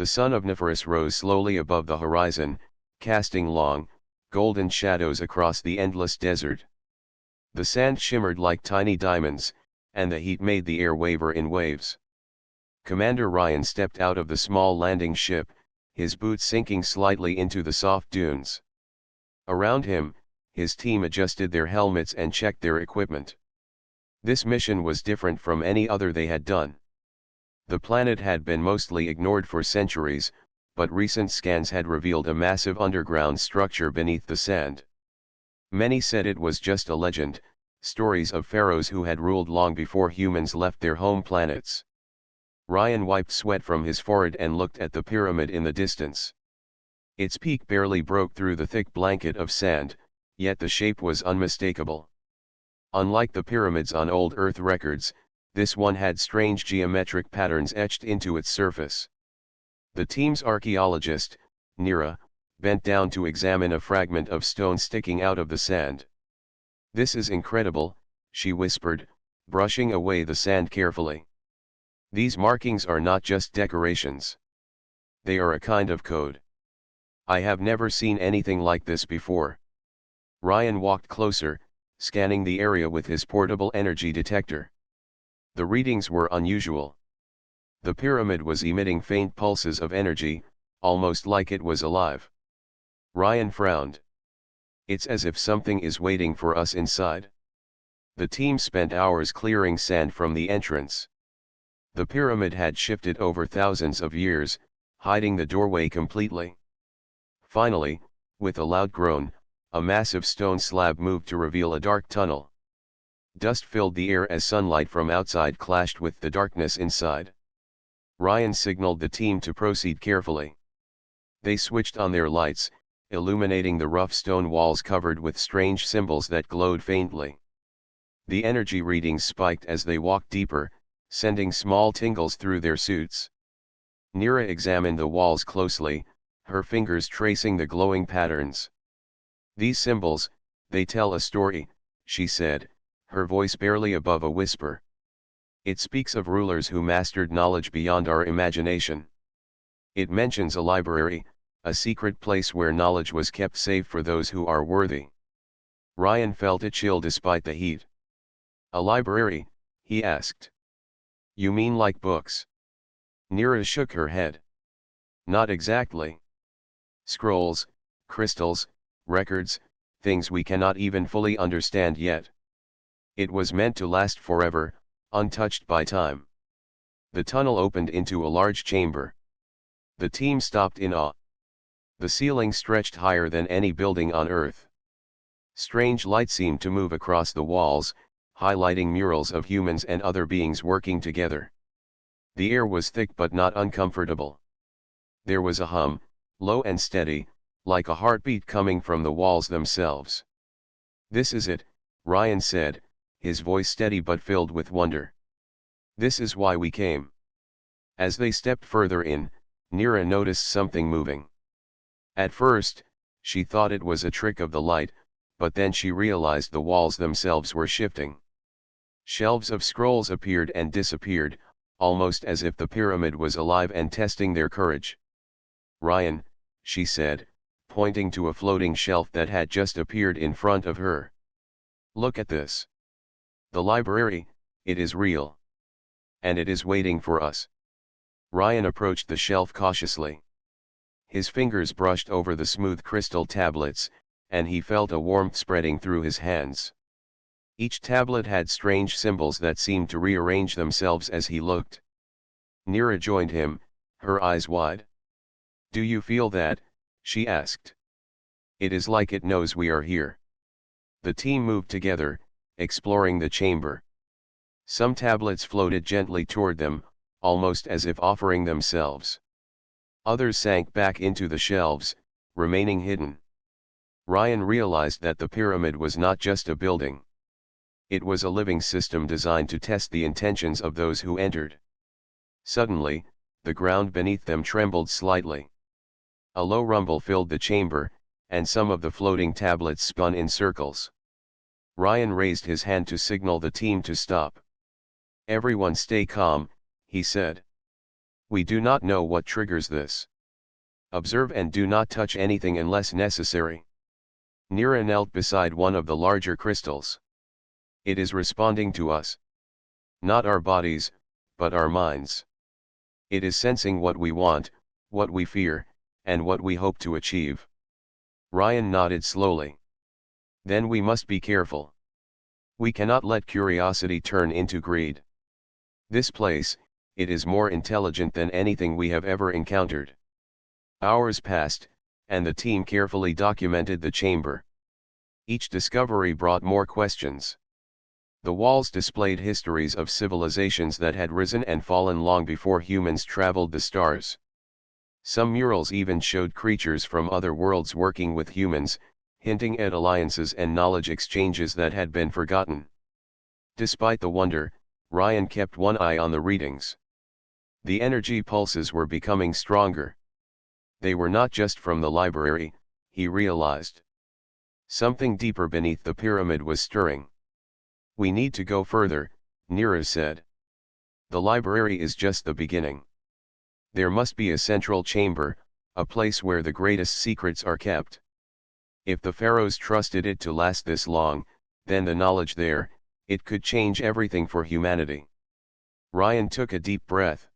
The sun of Nephris rose slowly above the horizon, casting long, golden shadows across the endless desert. The sand shimmered like tiny diamonds, and the heat made the air waver in waves. Commander Ryan stepped out of the small landing ship, his boots sinking slightly into the soft dunes. Around him, his team adjusted their helmets and checked their equipment. This mission was different from any other they had done. The planet had been mostly ignored for centuries, but recent scans had revealed a massive underground structure beneath the sand. Many said it was just a legend, stories of pharaohs who had ruled long before humans left their home planets. Ryan wiped sweat from his forehead and looked at the pyramid in the distance. Its peak barely broke through the thick blanket of sand, yet the shape was unmistakable. Unlike the pyramids on old Earth records, this one had strange geometric patterns etched into its surface. The team's archaeologist, Nira, bent down to examine a fragment of stone sticking out of the sand. "This is incredible," she whispered, brushing away the sand carefully. "These markings are not just decorations. They are a kind of code. I have never seen anything like this before." Ryan walked closer, scanning the area with his portable energy detector. The readings were unusual. The pyramid was emitting faint pulses of energy, almost like it was alive. Ryan frowned. "It's as if something is waiting for us inside." The team spent hours clearing sand from the entrance. The pyramid had shifted over thousands of years, hiding the doorway completely. Finally, with a loud groan, a massive stone slab moved to reveal a dark tunnel. Dust filled the air as sunlight from outside clashed with the darkness inside. Ryan signaled the team to proceed carefully. They switched on their lights, illuminating the rough stone walls covered with strange symbols that glowed faintly. The energy readings spiked as they walked deeper, sending small tingles through their suits. Nira examined the walls closely, her fingers tracing the glowing patterns. "These symbols, they tell a story," she said, her voice barely above a whisper. "It speaks of rulers who mastered knowledge beyond our imagination. It mentions a library, a secret place where knowledge was kept safe for those who are worthy." Ryan felt a chill despite the heat. "A library?" he asked. "You mean like books?" Nira shook her head. "Not exactly. Scrolls, crystals, records, things we cannot even fully understand yet. It was meant to last forever, untouched by time." The tunnel opened into a large chamber. The team stopped in awe. The ceiling stretched higher than any building on Earth. Strange light seemed to move across the walls, highlighting murals of humans and other beings working together. The air was thick but not uncomfortable. There was a hum, low and steady, like a heartbeat coming from the walls themselves. "This is it," Ryan said, his voice steady but filled with wonder. "This is why we came." As they stepped further in, Nira noticed something moving. At first, she thought it was a trick of the light, but then she realized the walls themselves were shifting. Shelves of scrolls appeared and disappeared, almost as if the pyramid was alive and testing their courage. "Ryan," she said, pointing to a floating shelf that had just appeared in front of her. "Look at this. The library, it is real. And it is waiting for us." Ryan approached the shelf cautiously. His fingers brushed over the smooth crystal tablets, and he felt a warmth spreading through his hands. Each tablet had strange symbols that seemed to rearrange themselves as he looked. Nira joined him, her eyes wide. "Do you feel that?" she asked. "It is like it knows we are here." The team moved together, exploring the chamber. Some tablets floated gently toward them, almost as if offering themselves. Others sank back into the shelves, remaining hidden. Ryan realized that the pyramid was not just a building. It was a living system designed to test the intentions of those who entered. Suddenly, the ground beneath them trembled slightly. A low rumble filled the chamber, and some of the floating tablets spun in circles. Ryan raised his hand to signal the team to stop. "Everyone stay calm," he said. We do not know what triggers this. Observe and do not touch anything unless necessary. Nira knelt beside one of the larger crystals. It is responding to us. Not our bodies, but our minds. It is sensing what we want, what we fear, and what we hope to achieve. Ryan nodded slowly. Then we must be careful. We cannot let curiosity turn into greed. This place, it is more intelligent than anything we have ever encountered. Hours passed, and the team carefully documented the chamber. Each discovery brought more questions. The walls displayed histories of civilizations that had risen and fallen long before humans traveled the stars. Some murals even showed creatures from other worlds working with humans, hinting at alliances and knowledge exchanges that had been forgotten. Despite the wonder, Ryan kept one eye on the readings. The energy pulses were becoming stronger. They were not just from the library, he realized. Something deeper beneath the pyramid was stirring. We need to go further, Nira said. The library is just the beginning. There must be a central chamber, a place where the greatest secrets are kept. If the pharaohs trusted it to last this long, then the knowledge there, it could change everything for humanity. Ryan took a deep breath.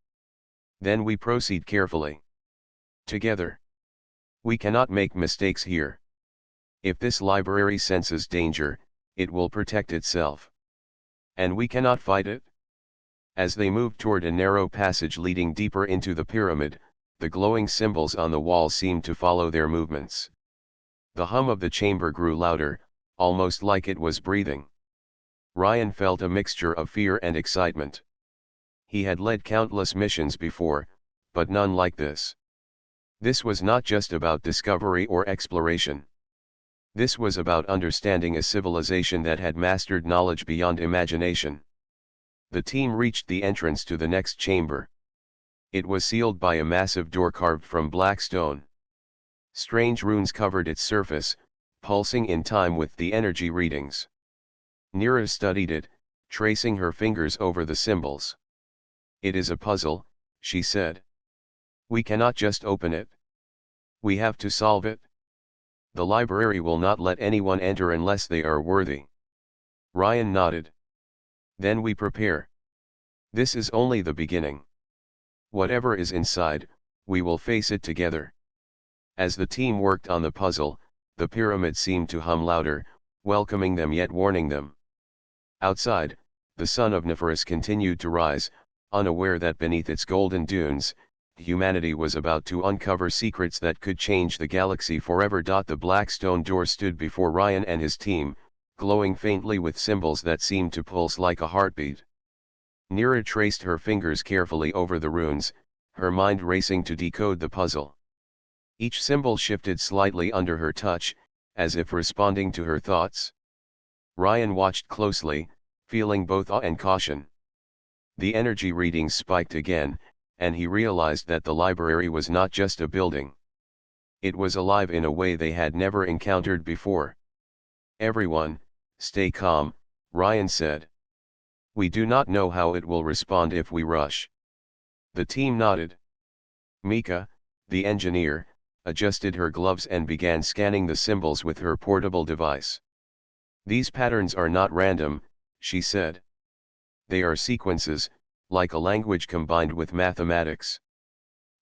Then we proceed carefully. Together. We cannot make mistakes here. If this library senses danger, it will protect itself. And we cannot fight it? As they moved toward a narrow passage leading deeper into the pyramid, the glowing symbols on the wall seemed to follow their movements. The hum of the chamber grew louder, almost like it was breathing. Ryan felt a mixture of fear and excitement. He had led countless missions before, but none like this. This was not just about discovery or exploration. This was about understanding a civilization that had mastered knowledge beyond imagination. The team reached the entrance to the next chamber. It was sealed by a massive door carved from black stone. Strange runes covered its surface, pulsing in time with the energy readings. Nira studied it, tracing her fingers over the symbols. It is a puzzle, she said. We cannot just open it. We have to solve it. The library will not let anyone enter unless they are worthy. Ryan nodded. Then we prepare. This is only the beginning. Whatever is inside, we will face it together. As the team worked on the puzzle, the pyramid seemed to hum louder, welcoming them yet warning them. Outside, the sun of Neferus continued to rise, unaware that beneath its golden dunes, humanity was about to uncover secrets that could change the galaxy forever. The black stone door stood before Ryan and his team, glowing faintly with symbols that seemed to pulse like a heartbeat. Nira traced her fingers carefully over the runes, her mind racing to decode the puzzle. Each symbol shifted slightly under her touch, as if responding to her thoughts. Ryan watched closely, feeling both awe and caution. The energy readings spiked again, and he realized that the library was not just a building. It was alive in a way they had never encountered before. Everyone, stay calm, Ryan said. We do not know how it will respond if we rush. The team nodded. Mika, the engineer, adjusted her gloves and began scanning the symbols with her portable device. These patterns are not random, she said. They are sequences, like a language combined with mathematics.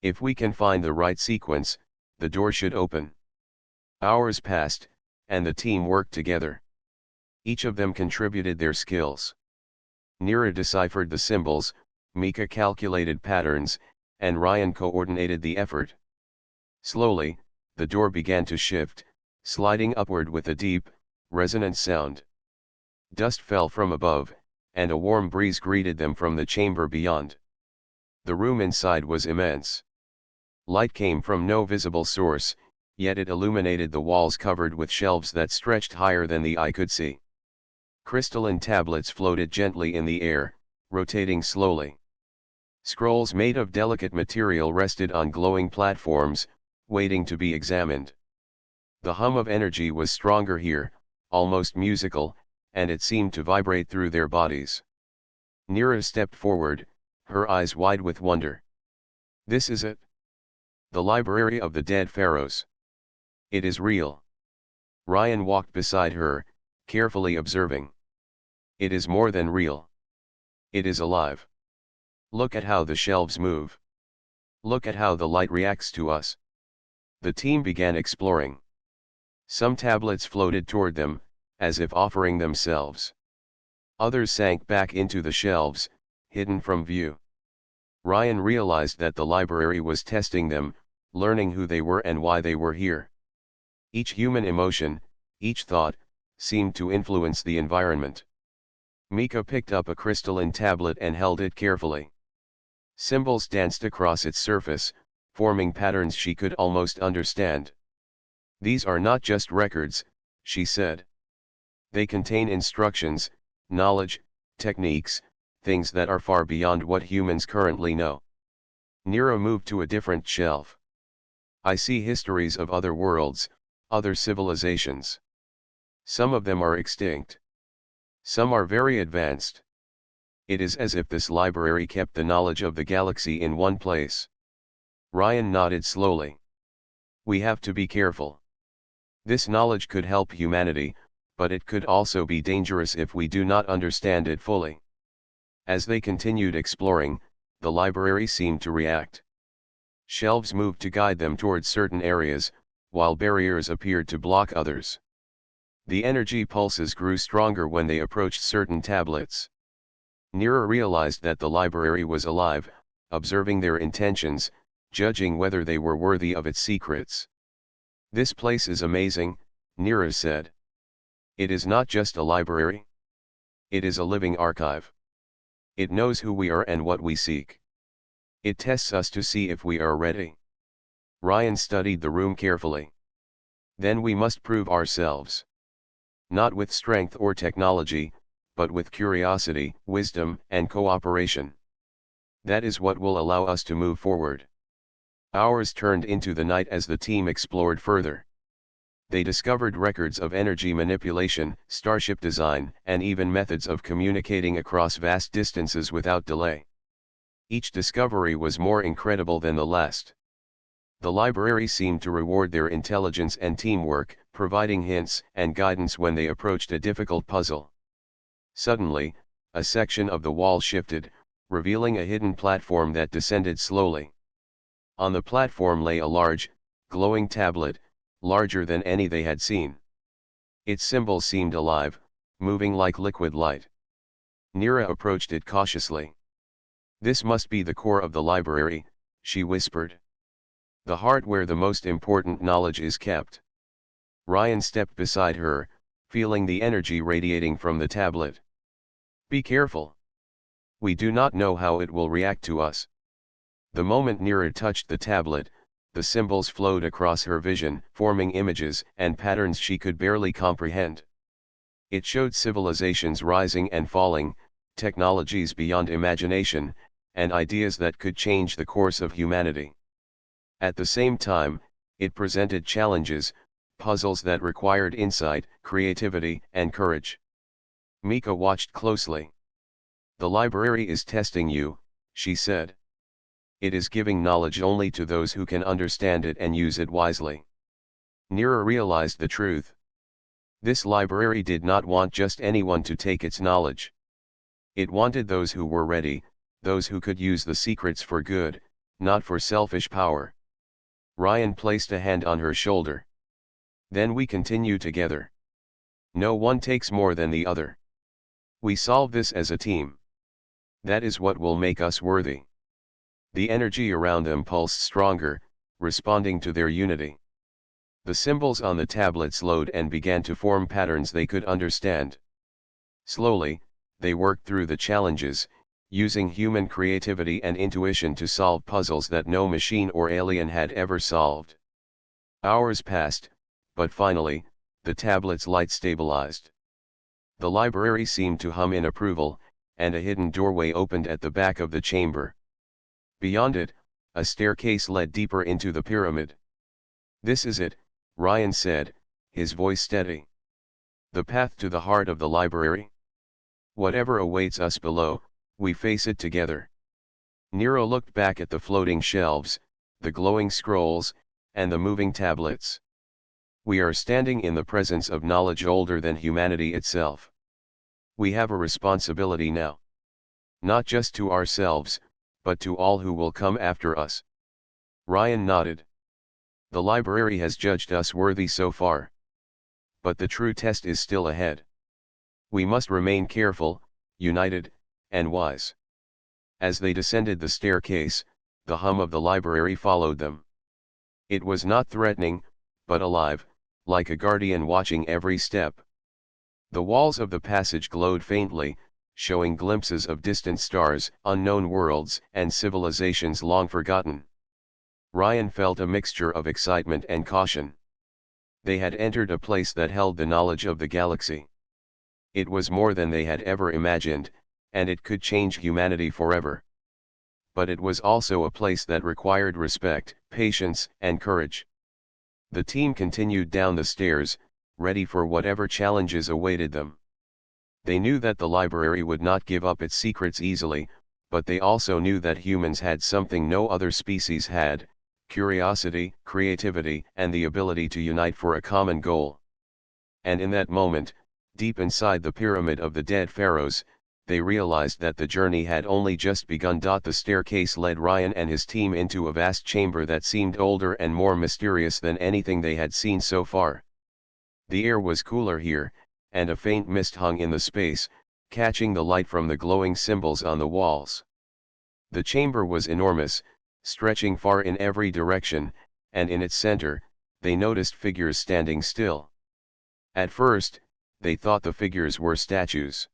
If we can find the right sequence, the door should open. Hours passed, and the team worked together. Each of them contributed their skills. Nira deciphered the symbols, Mika calculated patterns, and Ryan coordinated the effort. Slowly, the door began to shift, sliding upward with a deep, resonant sound. Dust fell from above, and a warm breeze greeted them from the chamber beyond. The room inside was immense. Light came from no visible source, yet it illuminated the walls covered with shelves that stretched higher than the eye could see. Crystalline tablets floated gently in the air, rotating slowly. Scrolls made of delicate material rested on glowing platforms, waiting to be examined. The hum of energy was stronger here, almost musical, and it seemed to vibrate through their bodies. Nira stepped forward, her eyes wide with wonder. This is it. The library of the dead pharaohs. It is real. Ryan walked beside her, carefully observing. It is more than real. It is alive. Look at how the shelves move. Look at how the light reacts to us. The team began exploring. Some tablets floated toward them, as if offering themselves. Others sank back into the shelves, hidden from view. Ryan realized that the library was testing them, learning who they were and why they were here. Each human emotion, each thought, seemed to influence the environment. Mika picked up a crystalline tablet and held it carefully. Symbols danced across its surface, forming patterns she could almost understand. These are not just records, she said. They contain instructions, knowledge, techniques, things that are far beyond what humans currently know. Nero moved to a different shelf. I see histories of other worlds, other civilizations. Some of them are extinct. Some are very advanced. It is as if this library kept the knowledge of the galaxy in one place. Ryan nodded slowly. We have to be careful. This knowledge could help humanity, but it could also be dangerous if we do not understand it fully. As they continued exploring, the library seemed to react. Shelves moved to guide them towards certain areas, while barriers appeared to block others. The energy pulses grew stronger when they approached certain tablets. Nira realized that the library was alive, observing their intentions, judging whether they were worthy of its secrets. This place is amazing, Nira said. It is not just a library. It is a living archive. It knows who we are and what we seek. It tests us to see if we are ready. Ryan studied the room carefully. Then we must prove ourselves. Not with strength or technology, but with curiosity, wisdom, and cooperation. That is what will allow us to move forward. Hours turned into the night as the team explored further. They discovered records of energy manipulation, starship design, and even methods of communicating across vast distances without delay. Each discovery was more incredible than the last. The library seemed to reward their intelligence and teamwork, providing hints and guidance when they approached a difficult puzzle. Suddenly, a section of the wall shifted, revealing a hidden platform that descended slowly. On the platform lay a large, glowing tablet, larger than any they had seen. Its symbols seemed alive, moving like liquid light. Nira approached it cautiously. This must be the core of the library, she whispered. The heart where the most important knowledge is kept. Ryan stepped beside her, feeling the energy radiating from the tablet. Be careful. We do not know how it will react to us. The moment Nira touched the tablet, the symbols flowed across her vision, forming images and patterns she could barely comprehend. It showed civilizations rising and falling, technologies beyond imagination, and ideas that could change the course of humanity. At the same time, it presented challenges, puzzles that required insight, creativity, and courage. Mika watched closely. The library is testing you, she said. It is giving knowledge only to those who can understand it and use it wisely. Nira realized the truth. This library did not want just anyone to take its knowledge. It wanted those who were ready, those who could use the secrets for good, not for selfish power. Ryan placed a hand on her shoulder. Then we continue together. No one takes more than the other. We solve this as a team. That is what will make us worthy. The energy around them pulsed stronger, responding to their unity. The symbols on the tablet slowed and began to form patterns they could understand. Slowly, they worked through the challenges, using human creativity and intuition to solve puzzles that no machine or alien had ever solved. Hours passed, but finally, the tablet's light stabilized. The library seemed to hum in approval, and a hidden doorway opened at the back of the chamber. Beyond it, a staircase led deeper into the pyramid. This is it, Ryan said, his voice steady. The path to the heart of the library? Whatever awaits us below, we face it together. Nero looked back at the floating shelves, the glowing scrolls, and the moving tablets. We are standing in the presence of knowledge older than humanity itself. We have a responsibility now. Not just to ourselves, but to all who will come after us. Ryan nodded. The library has judged us worthy so far. But the true test is still ahead. We must remain careful, united, and wise. As they descended the staircase, the hum of the library followed them. It was not threatening, but alive, like a guardian watching every step. The walls of the passage glowed faintly, showing glimpses of distant stars, unknown worlds, and civilizations long forgotten. Ryan felt a mixture of excitement and caution. They had entered a place that held the knowledge of the galaxy. It was more than they had ever imagined, and it could change humanity forever. But it was also a place that required respect, patience, and courage. The team continued down the stairs, ready for whatever challenges awaited them. They knew that the library would not give up its secrets easily, but they also knew that humans had something no other species had: curiosity, creativity, and the ability to unite for a common goal. And in that moment, deep inside the pyramid of the dead pharaohs, they realized that the journey had only just begun. The staircase led Ryan and his team into a vast chamber that seemed older and more mysterious than anything they had seen so far. The air was cooler here, and a faint mist hung in the space, catching the light from the glowing symbols on the walls. The chamber was enormous, stretching far in every direction, and in its center, they noticed figures standing still. At first, they thought the figures were statues.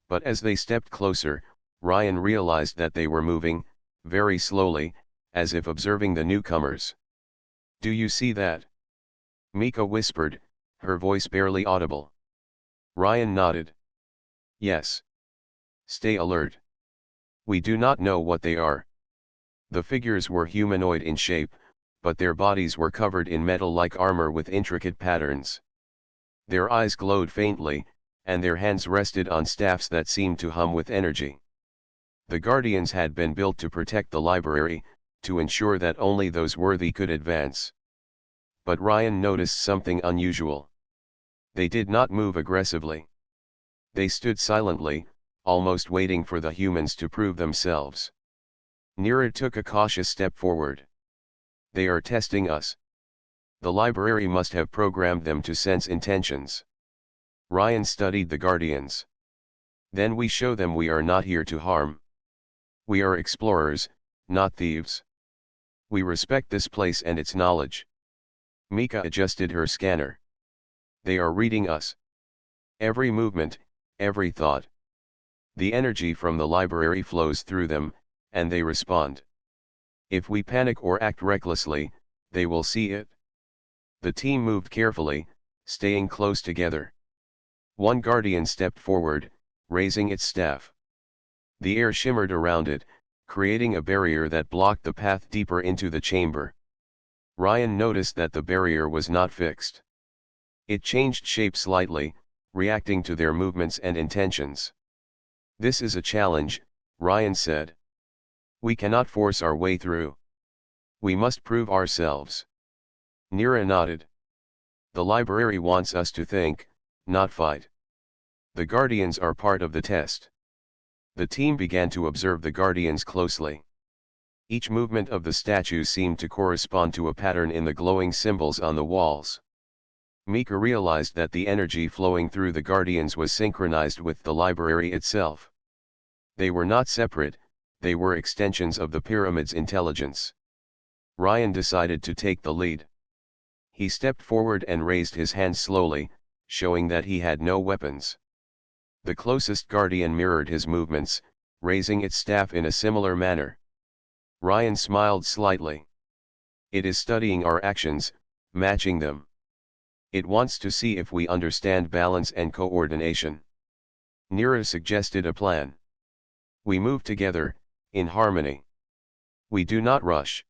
But as they stepped closer, Ryan realized that they were moving, very slowly, as if observing the newcomers. "Do you see that?" Mika whispered, her voice barely audible. Ryan nodded. "Yes. Stay alert. We do not know what they are." The figures were humanoid in shape, but their bodies were covered in metal-like armor with intricate patterns. Their eyes glowed faintly, and their hands rested on staffs that seemed to hum with energy. The Guardians had been built to protect the library, to ensure that only those worthy could advance. But Ryan noticed something unusual. They did not move aggressively. They stood silently, almost waiting for the humans to prove themselves. Nira took a cautious step forward. "They are testing us. The library must have programmed them to sense intentions." Ryan studied the Guardians. "Then we show them we are not here to harm. We are explorers, not thieves. We respect this place and its knowledge." Mika adjusted her scanner. "They are reading us. Every movement, every thought. The energy from the library flows through them, and they respond. If we panic or act recklessly, they will see it." The team moved carefully, staying close together. One Guardian stepped forward, raising its staff. The air shimmered around it, creating a barrier that blocked the path deeper into the chamber. Ryan noticed that the barrier was not fixed. It changed shape slightly, reacting to their movements and intentions. "This is a challenge," Ryan said. "We cannot force our way through. We must prove ourselves." Nira nodded. "The library wants us to think, not fight. The Guardians are part of the test." The team began to observe the Guardians closely. Each movement of the statues seemed to correspond to a pattern in the glowing symbols on the walls. Mika realized that the energy flowing through the Guardians was synchronized with the library itself. They were not separate, they were extensions of the pyramid's intelligence. Ryan decided to take the lead. He stepped forward and raised his hand slowly, showing that he had no weapons. The closest Guardian mirrored his movements, raising its staff in a similar manner. Ryan smiled slightly. "It is studying our actions, matching them. It wants to see if we understand balance and coordination." Nira suggested a plan. "We move together, in harmony. We do not rush.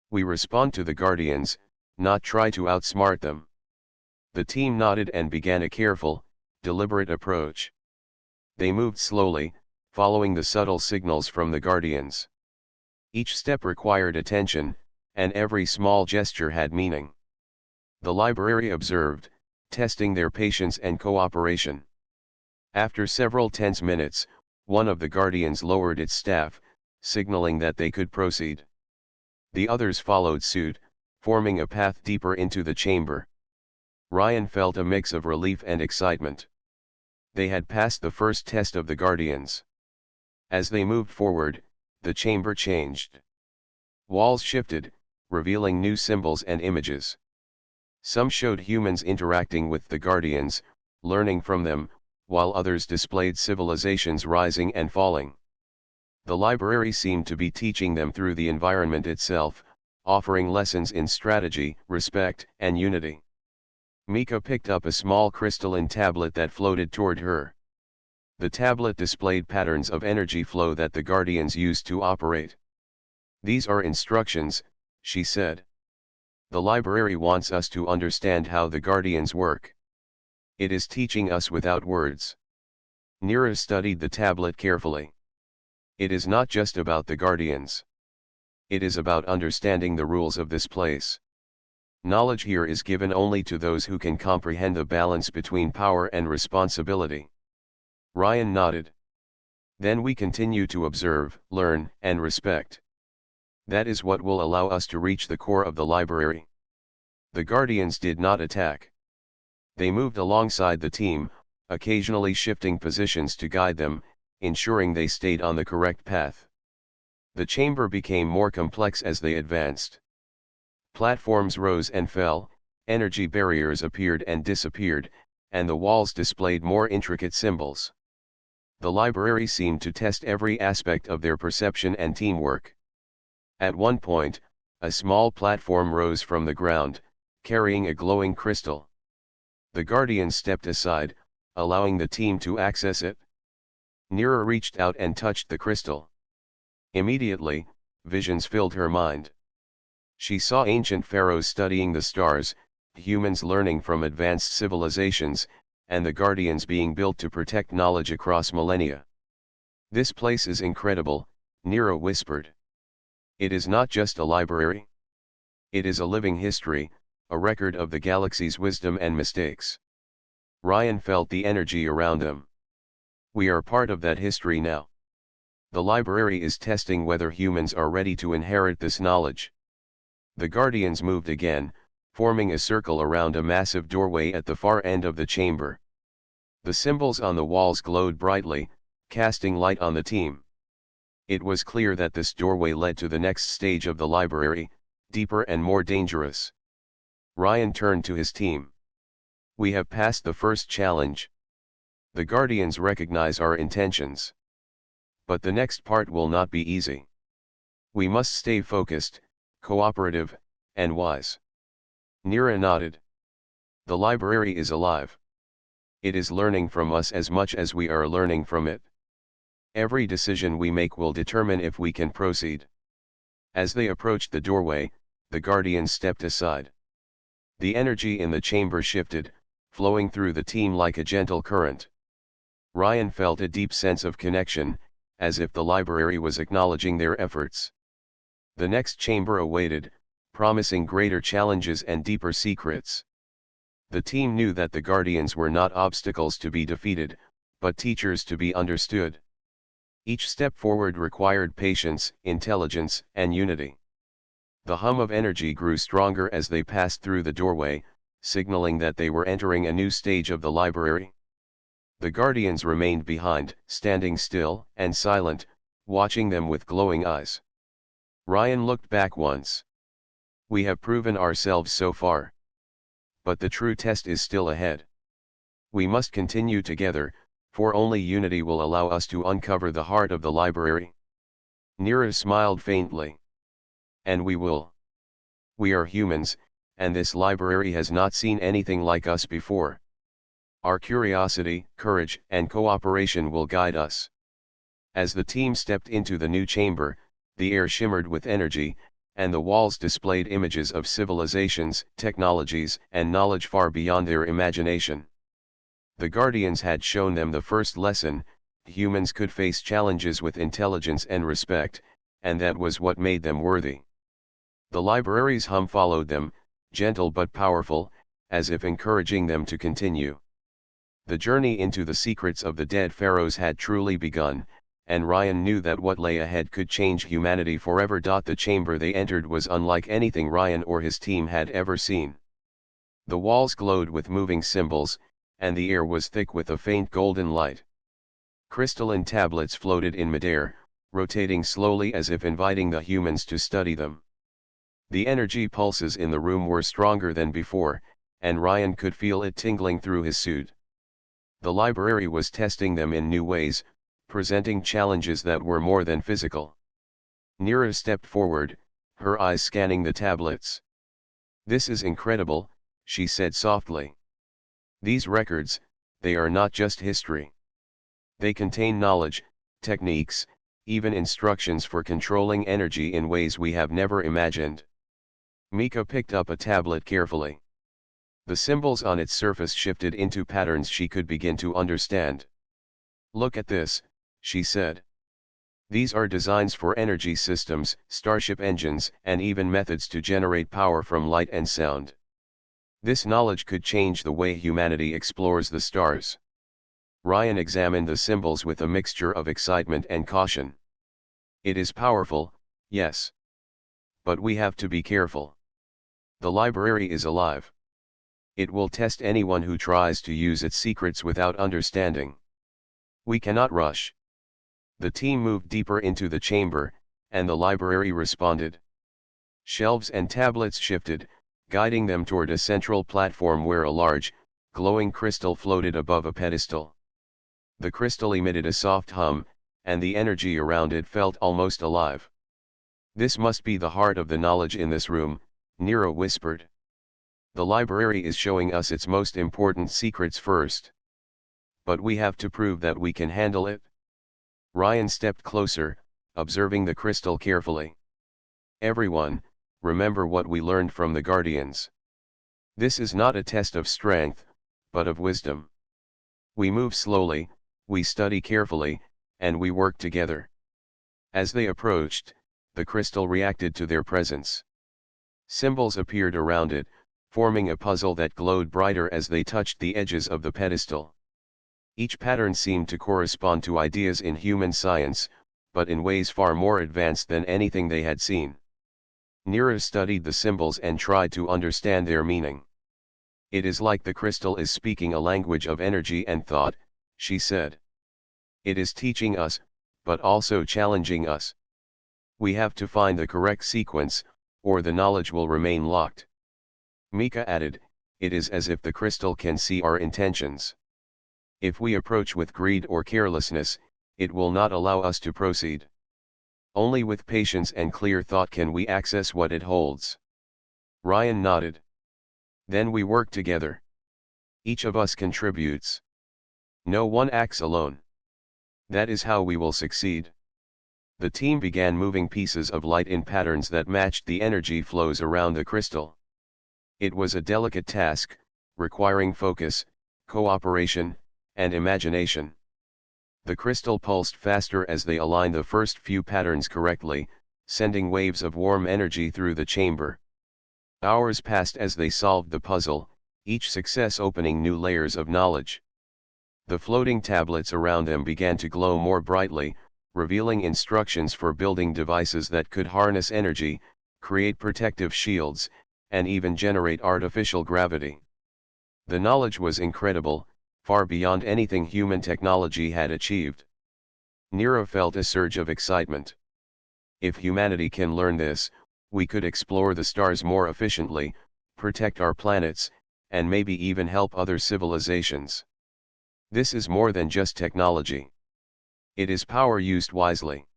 We respond to the Guardians, not try to outsmart them." The team nodded and began a careful, deliberate approach. They moved slowly, following the subtle signals from the Guardians. Each step required attention, and every small gesture had meaning. The library observed, testing their patience and cooperation. After several tense minutes, one of the guardians lowered its staff, signaling that they could proceed. The others followed suit, forming a path deeper into the chamber. Ryan felt a mix of relief and excitement. They had passed the first test of the guardians. As they moved forward, the chamber changed. Walls shifted, revealing new symbols and images. Some showed humans interacting with the guardians, learning from them, while others displayed civilizations rising and falling. The library seemed to be teaching them through the environment itself, offering lessons in strategy, respect, and unity. Mika picked up a small crystalline tablet that floated toward her. The tablet displayed patterns of energy flow that the guardians used to operate. "These are instructions," she said. "The library wants us to understand how the guardians work. It is teaching us without words." Nira studied the tablet carefully. "It is not just about the guardians. It is about understanding the rules of this place. Knowledge here is given only to those who can comprehend the balance between power and responsibility." Ryan nodded. "Then we continue to observe, learn, and respect. That is what will allow us to reach the core of the library." The guardians did not attack. They moved alongside the team, occasionally shifting positions to guide them, ensuring they stayed on the correct path. The chamber became more complex as they advanced. Platforms rose and fell, energy barriers appeared and disappeared, and the walls displayed more intricate symbols. The library seemed to test every aspect of their perception and teamwork. At one point, a small platform rose from the ground, carrying a glowing crystal. The guardians stepped aside, allowing the team to access it. Nira reached out and touched the crystal. Immediately, visions filled her mind. She saw ancient pharaohs studying the stars, humans learning from advanced civilizations, and the guardians being built to protect knowledge across millennia. "This place is incredible," Nira whispered. "It is not just a library. It is a living history, a record of the galaxy's wisdom and mistakes." Ryan felt the energy around them. "We are part of that history now. The library is testing whether humans are ready to inherit this knowledge." The guardians moved again, forming a circle around a massive doorway at the far end of the chamber. The symbols on the walls glowed brightly, casting light on the team. It was clear that this doorway led to the next stage of the library, deeper and more dangerous. Ryan turned to his team. "We have passed the first challenge. The guardians recognize our intentions. But the next part will not be easy. We must stay focused, cooperative, and wise." Nira nodded. "The library is alive. It is learning from us as much as we are learning from it. Every decision we make will determine if we can proceed." As they approached the doorway, the guardians stepped aside. The energy in the chamber shifted, flowing through the team like a gentle current. Ryan felt a deep sense of connection, as if the library was acknowledging their efforts. The next chamber awaited, promising greater challenges and deeper secrets. The team knew that the guardians were not obstacles to be defeated, but teachers to be understood. Each step forward required patience, intelligence, and unity. The hum of energy grew stronger as they passed through the doorway, signaling that they were entering a new stage of the library. The guardians remained behind, standing still and silent, watching them with glowing eyes. Ryan looked back once. "We have proven ourselves so far. But the true test is still ahead. We must continue together, for only unity will allow us to uncover the heart of the library." Nira smiled faintly. "And we will. We are humans, and this library has not seen anything like us before. Our curiosity, courage, and cooperation will guide us." As the team stepped into the new chamber, the air shimmered with energy, and the walls displayed images of civilizations, technologies, and knowledge far beyond their imagination. The guardians had shown them the first lesson: humans could face challenges with intelligence and respect, and that was what made them worthy. The library's hum followed them, gentle but powerful, as if encouraging them to continue. The journey into the secrets of the dead pharaohs had truly begun, and Ryan knew that what lay ahead could change humanity forever. The chamber they entered was unlike anything Ryan or his team had ever seen. The walls glowed with moving symbols, and the air was thick with a faint golden light. Crystalline tablets floated in midair, rotating slowly as if inviting the humans to study them. The energy pulses in the room were stronger than before, and Ryan could feel it tingling through his suit. The library was testing them in new ways, presenting challenges that were more than physical. Nira stepped forward, her eyes scanning the tablets. "This is incredible," she said softly. "These records, they are not just history. They contain knowledge, techniques, even instructions for controlling energy in ways we have never imagined." Mika picked up a tablet carefully. The symbols on its surface shifted into patterns she could begin to understand. "Look at this," she said. "These are designs for energy systems, starship engines, and even methods to generate power from light and sound. This knowledge could change the way humanity explores the stars." Ryan examined the symbols with a mixture of excitement and caution. "It is powerful, yes. But we have to be careful. The library is alive. It will test anyone who tries to use its secrets without understanding. We cannot rush." The team moved deeper into the chamber, and the library responded. Shelves and tablets shifted, guiding them toward a central platform where a large, glowing crystal floated above a pedestal. The crystal emitted a soft hum, and the energy around it felt almost alive. "This must be the heart of the knowledge in this room," Nero whispered. "The library is showing us its most important secrets first. But we have to prove that we can handle it." Ryan stepped closer, observing the crystal carefully. "Everyone, remember what we learned from the Guardians. This is not a test of strength, but of wisdom. We move slowly, we study carefully, and we work together." As they approached, the crystal reacted to their presence. Symbols appeared around it, forming a puzzle that glowed brighter as they touched the edges of the pedestal. Each pattern seemed to correspond to ideas in human science, but in ways far more advanced than anything they had seen. Nira studied the symbols and tried to understand their meaning. "It is like the crystal is speaking a language of energy and thought," she said. "It is teaching us, but also challenging us. We have to find the correct sequence, or the knowledge will remain locked." Mika added, "It is as if the crystal can see our intentions. If we approach with greed or carelessness, it will not allow us to proceed. Only with patience and clear thought can we access what it holds." Ryan nodded. "Then we work together. Each of us contributes. No one acts alone. That is how we will succeed." The team began moving pieces of light in patterns that matched the energy flows around the crystal. It was a delicate task, requiring focus, cooperation, and imagination. The crystal pulsed faster as they aligned the first few patterns correctly, sending waves of warm energy through the chamber. Hours passed as they solved the puzzle, each success opening new layers of knowledge. The floating tablets around them began to glow more brightly, revealing instructions for building devices that could harness energy, create protective shields, and even generate artificial gravity. The knowledge was incredible, far beyond anything human technology had achieved. Nero felt a surge of excitement. If humanity can learn this, we could explore the stars more efficiently, protect our planets, and maybe even help other civilizations. This is more than just technology. It is power used wisely.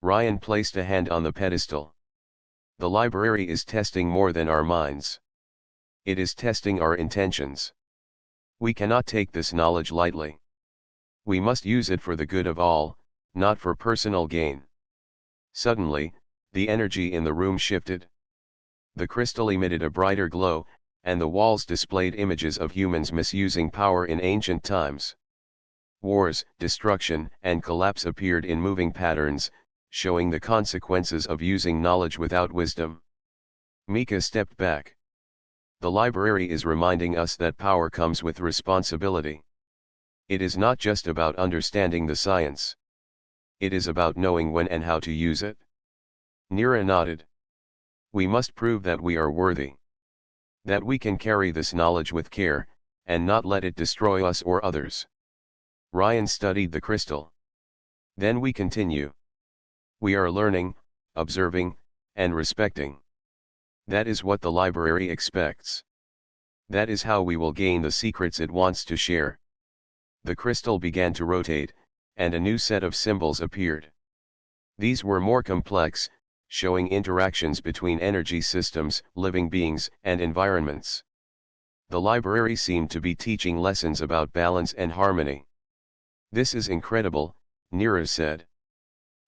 Ryan placed a hand on the pedestal. The library is testing more than our minds. It is testing our intentions. We cannot take this knowledge lightly. We must use it for the good of all, not for personal gain. Suddenly, the energy in the room shifted. The crystal emitted a brighter glow, and the walls displayed images of humans misusing power in ancient times. Wars, destruction, and collapse appeared in moving patterns, showing the consequences of using knowledge without wisdom. Mika stepped back. The library is reminding us that power comes with responsibility. It is not just about understanding the science. It is about knowing when and how to use it. Nira nodded. We must prove that we are worthy. That we can carry this knowledge with care, and not let it destroy us or others. Ryan studied the crystal. Then we continue. We are learning, observing, and respecting. That is what the library expects. That is how we will gain the secrets it wants to share. The crystal began to rotate, and a new set of symbols appeared. These were more complex, showing interactions between energy systems, living beings, and environments. The library seemed to be teaching lessons about balance and harmony. This is incredible, Nira said.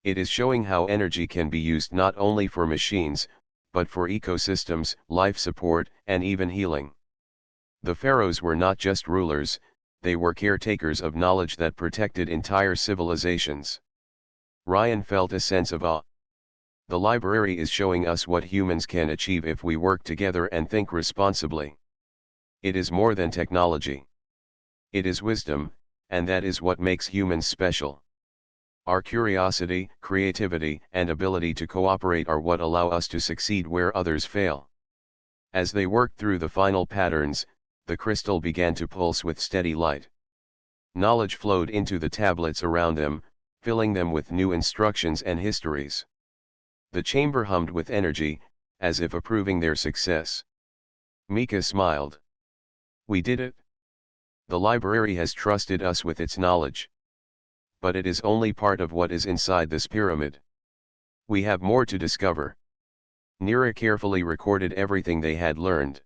It is showing how energy can be used not only for machines, but for ecosystems, life support, and even healing. The pharaohs were not just rulers, they were caretakers of knowledge that protected entire civilizations. Ryan felt a sense of awe. The library is showing us what humans can achieve if we work together and think responsibly. It is more than technology. It is wisdom, and that is what makes humans special. Our curiosity, creativity, and ability to cooperate are what allow us to succeed where others fail. As they worked through the final patterns, the crystal began to pulse with steady light. Knowledge flowed into the tablets around them, filling them with new instructions and histories. The chamber hummed with energy, as if approving their success. Mika smiled. We did it. The library has trusted us with its knowledge. But it is only part of what is inside this pyramid. We have more to discover. Nira carefully recorded everything they had learned.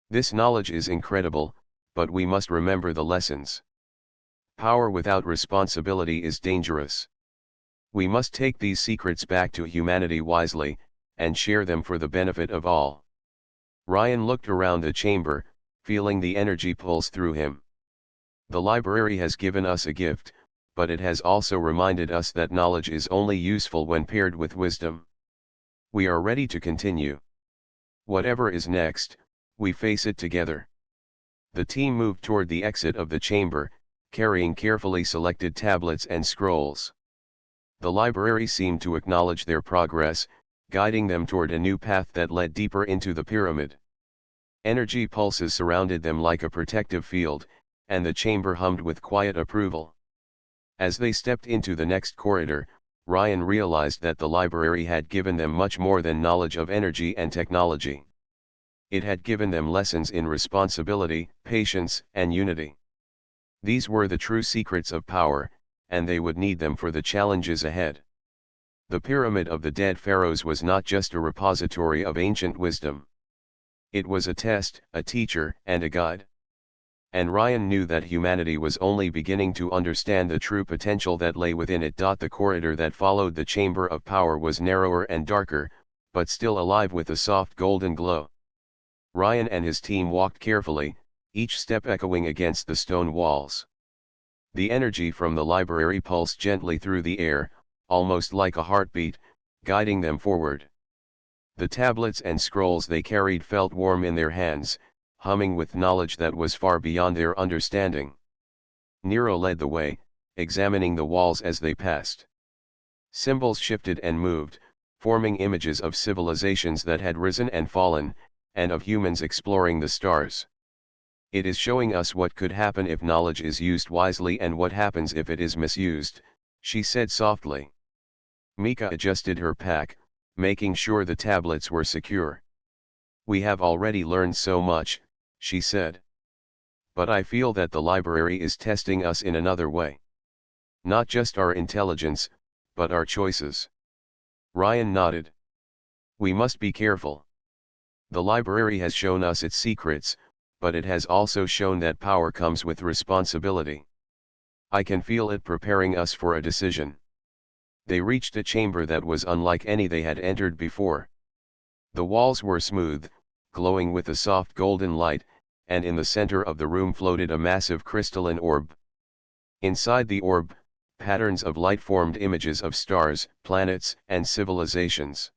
This knowledge is incredible, but we must remember the lessons. Power without responsibility is dangerous. We must take these secrets back to humanity wisely, and share them for the benefit of all. Ryan looked around the chamber, feeling the energy pulse through him. The library has given us a gift, but it has also reminded us that knowledge is only useful when paired with wisdom. We are ready to continue. Whatever is next, we face it together. The team moved toward the exit of the chamber, carrying carefully selected tablets and scrolls. The library seemed to acknowledge their progress, guiding them toward a new path that led deeper into the pyramid. Energy pulses surrounded them like a protective field, and the chamber hummed with quiet approval. As they stepped into the next corridor, Ryan realized that the library had given them much more than knowledge of energy and technology. It had given them lessons in responsibility, patience, and unity. These were the true secrets of power, and they would need them for the challenges ahead. The Pyramid of the Dead Pharaohs was not just a repository of ancient wisdom. It was a test, a teacher, and a guide. And Ryan knew that humanity was only beginning to understand the true potential that lay within it. The corridor that followed the Chamber of Power was narrower and darker, but still alive with a soft golden glow. Ryan and his team walked carefully, each step echoing against the stone walls. The energy from the library pulsed gently through the air, almost like a heartbeat, guiding them forward. The tablets and scrolls they carried felt warm in their hands, humming with knowledge that was far beyond their understanding. Nero led the way, examining the walls as they passed. Symbols shifted and moved, forming images of civilizations that had risen and fallen, and of humans exploring the stars. It is showing us what could happen if knowledge is used wisely and what happens if it is misused, she said softly. Mika adjusted her pack, making sure the tablets were secure. We have already learned so much, she said. But I feel that the library is testing us in another way. Not just our intelligence, but our choices. Ryan nodded. We must be careful. The library has shown us its secrets, but it has also shown that power comes with responsibility. I can feel it preparing us for a decision. They reached a chamber that was unlike any they had entered before. The walls were smooth, glowing with a soft golden light, and in the center of the room floated a massive crystalline orb. Inside the orb, patterns of light formed images of stars, planets, and civilizations.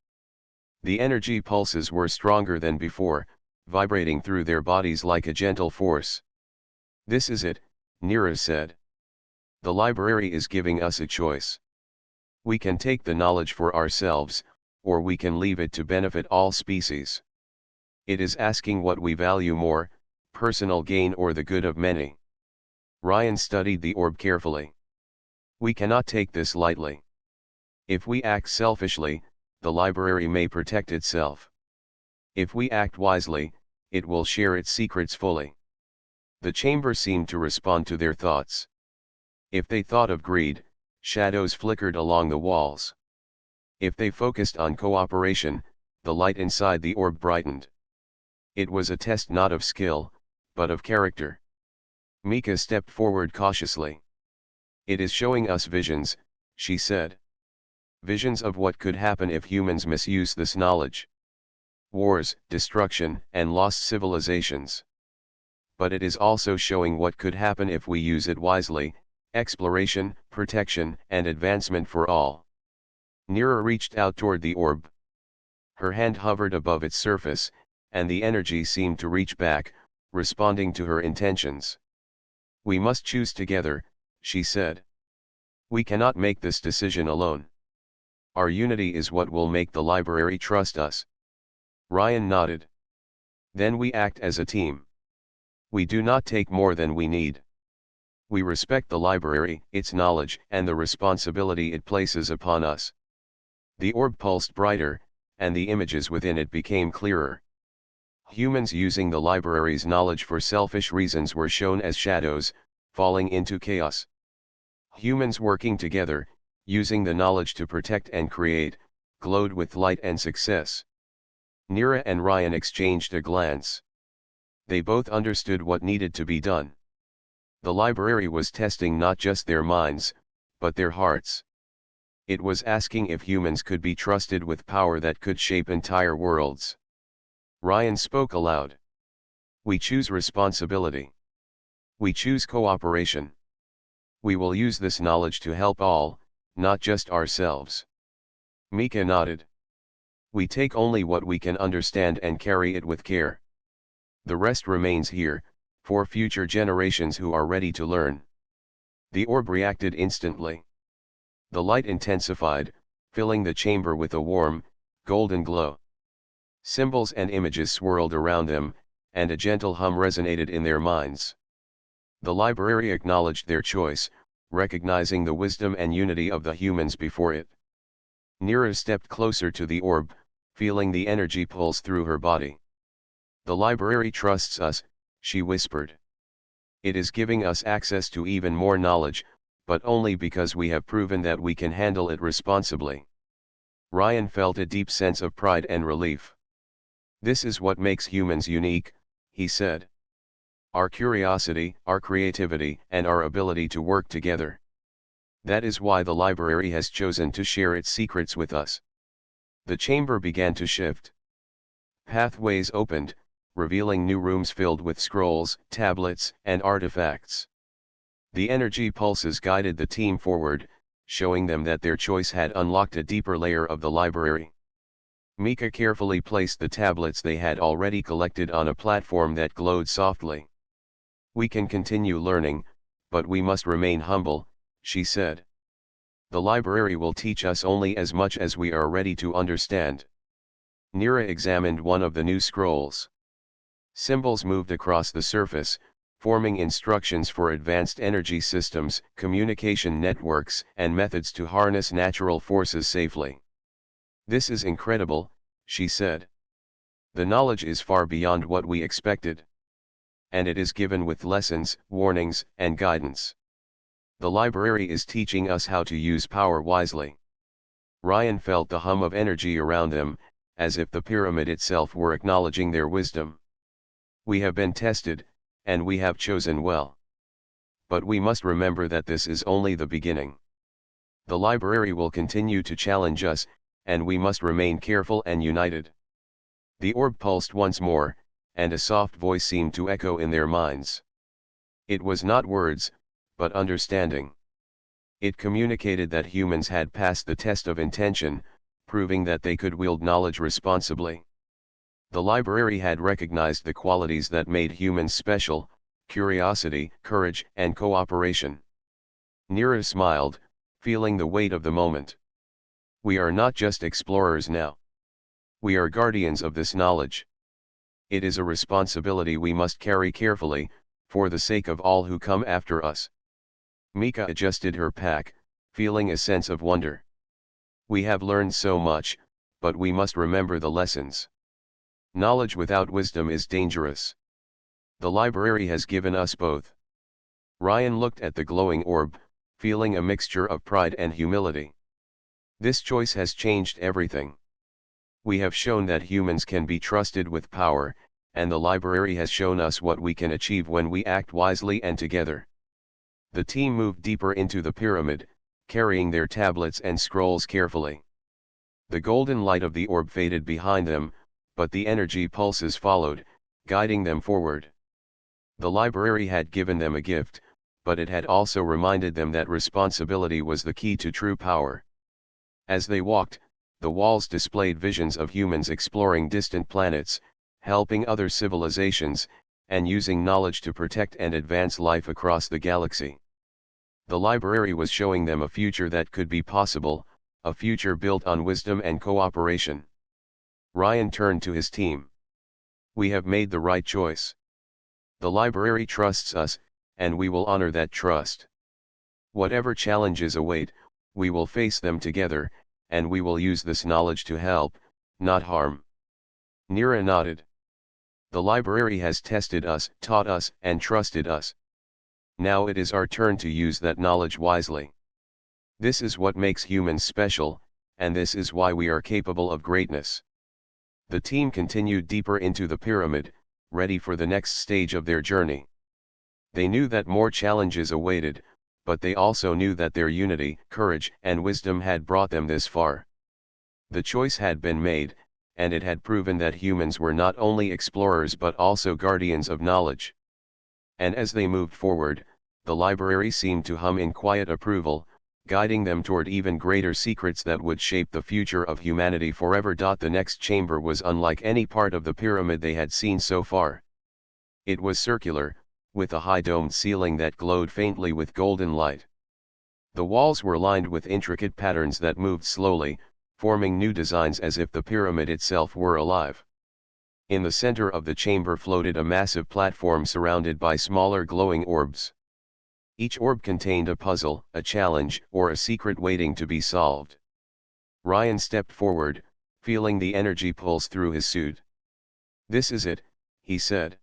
The energy pulses were stronger than before, vibrating through their bodies like a gentle force. "This is it," Nira said. "The library is giving us a choice. We can take the knowledge for ourselves, or we can leave it to benefit all species. It is asking what we value more, personal gain or the good of many." Ryan studied the orb carefully. "We cannot take this lightly. If we act selfishly, the library may protect itself. If we act wisely, it will share its secrets fully." The chamber seemed to respond to their thoughts. If they thought of greed, shadows flickered along the walls. If they focused on cooperation, the light inside the orb brightened. It was a test not of skill, but of character. Mika stepped forward cautiously. "It is showing us visions," she said. "Visions of what could happen if humans misuse this knowledge. Wars, destruction, and lost civilizations. But it is also showing what could happen if we use it wisely, exploration, protection, and advancement for all." Nira reached out toward the orb. Her hand hovered above its surface, and the energy seemed to reach back, responding to her intentions. "We must choose together," she said. "We cannot make this decision alone. Our unity is what will make the library trust us." Ryan nodded. "Then we act as a team. We do not take more than we need. We respect the library, its knowledge, and the responsibility it places upon us." The orb pulsed brighter, and the images within it became clearer. Humans using the library's knowledge for selfish reasons were shown as shadows, falling into chaos. Humans working together, using the knowledge to protect and create, glowed with light and success. Nira and Ryan exchanged a glance. They both understood what needed to be done. The library was testing not just their minds, but their hearts. It was asking if humans could be trusted with power that could shape entire worlds. Ryan spoke aloud. "We choose responsibility. We choose cooperation. We will use this knowledge to help all, not just ourselves." Mika nodded. "We take only what we can understand and carry it with care. The rest remains here, for future generations who are ready to learn." The orb reacted instantly. The light intensified, filling the chamber with a warm, golden glow. Symbols and images swirled around them, and a gentle hum resonated in their minds. The library acknowledged their choice, recognizing the wisdom and unity of the humans before it. Nira stepped closer to the orb, feeling the energy pulse through her body. "The library trusts us," she whispered. "It is giving us access to even more knowledge, but only because we have proven that we can handle it responsibly." Ryan felt a deep sense of pride and relief. "This is what makes humans unique," he said. "Our curiosity, our creativity, and our ability to work together. That is why the library has chosen to share its secrets with us." The chamber began to shift. Pathways opened, revealing new rooms filled with scrolls, tablets, and artifacts. The energy pulses guided the team forward, showing them that their choice had unlocked a deeper layer of the library. Mika carefully placed the tablets they had already collected on a platform that glowed softly. "We can continue learning, but we must remain humble," she said. "The library will teach us only as much as we are ready to understand." Nira examined one of the new scrolls. Symbols moved across the surface, forming instructions for advanced energy systems, communication networks, and methods to harness natural forces safely. "This is incredible," she said. "The knowledge is far beyond what we expected. And it is given with lessons, warnings, and guidance. The library is teaching us how to use power wisely." Ryan felt the hum of energy around them, as if the pyramid itself were acknowledging their wisdom. "We have been tested, and we have chosen well. But we must remember that this is only the beginning. The library will continue to challenge us, and we must remain careful and united." The orb pulsed once more, and a soft voice seemed to echo in their minds. It was not words, but understanding. It communicated that humans had passed the test of intention, proving that they could wield knowledge responsibly. The library had recognized the qualities that made humans special: curiosity, courage, and cooperation. Neera smiled, feeling the weight of the moment. We are not just explorers now. We are guardians of this knowledge. It is a responsibility we must carry carefully, for the sake of all who come after us. Mika adjusted her pack, feeling a sense of wonder. We have learned so much, but we must remember the lessons. Knowledge without wisdom is dangerous. The library has given us both. Ryan looked at the glowing orb, feeling a mixture of pride and humility. This choice has changed everything. We have shown that humans can be trusted with power, and the library has shown us what we can achieve when we act wisely and together. The team moved deeper into the pyramid, carrying their tablets and scrolls carefully. The golden light of the orb faded behind them, but the energy pulses followed, guiding them forward. The library had given them a gift, but it had also reminded them that responsibility was the key to true power. As they walked, the walls displayed visions of humans exploring distant planets, helping other civilizations, and using knowledge to protect and advance life across the galaxy. The library was showing them a future that could be possible, a future built on wisdom and cooperation. Ryan turned to his team. We have made the right choice. The library trusts us, and we will honor that trust. Whatever challenges await, we will face them together, and we will use this knowledge to help, not harm. Neera nodded. The library has tested us, taught us, and trusted us. Now it is our turn to use that knowledge wisely. This is what makes humans special, and this is why we are capable of greatness. The team continued deeper into the pyramid, ready for the next stage of their journey. They knew that more challenges awaited, but they also knew that their unity, courage, and wisdom had brought them this far. The choice had been made, and it had proven that humans were not only explorers but also guardians of knowledge. And as they moved forward, the library seemed to hum in quiet approval, guiding them toward even greater secrets that would shape the future of humanity forever. The next chamber was unlike any part of the pyramid they had seen so far. It was circular, with a high domed ceiling that glowed faintly with golden light. The walls were lined with intricate patterns that moved slowly, forming new designs as if the pyramid itself were alive. In the center of the chamber floated a massive platform surrounded by smaller glowing orbs. Each orb contained a puzzle, a challenge, or a secret waiting to be solved. Ryan stepped forward, feeling the energy pulse through his suit. "This is it," he said.